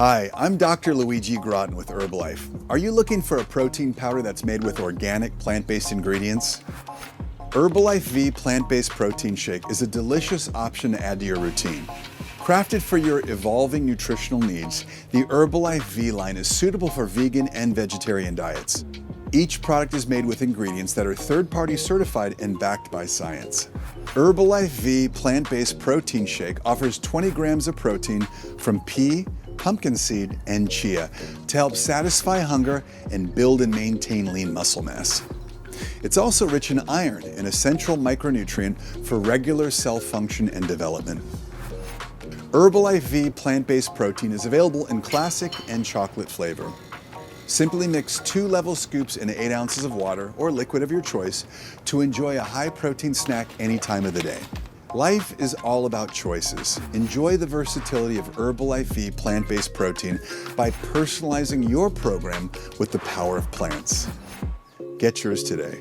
Hi, I'm Dr. Luigi Gratton with Herbalife. Are you looking for a protein powder that's made with organic plant-based ingredients? Herbalife V Plant-Based Protein Shake is a delicious option to add to your routine. Crafted for your evolving nutritional needs, the Herbalife V line is suitable for vegan and vegetarian diets. Each product is made with ingredients that are third-party certified and backed by science. Herbalife V Plant-Based Protein Shake offers 20 grams of protein from pea, pumpkin seed, and chia to help satisfy hunger and build and maintain lean muscle mass. It's also rich in iron, an essential micronutrient for regular cell function and development. Herbalife V plant-based protein is available in classic and chocolate flavor. Simply mix 2 level scoops in 8 ounces of water or liquid of your choice to enjoy a high-protein snack any time of the day. Life is all about choices. Enjoy the versatility of Herbalife V plant-based protein by personalizing your program with the power of plants. Get yours today.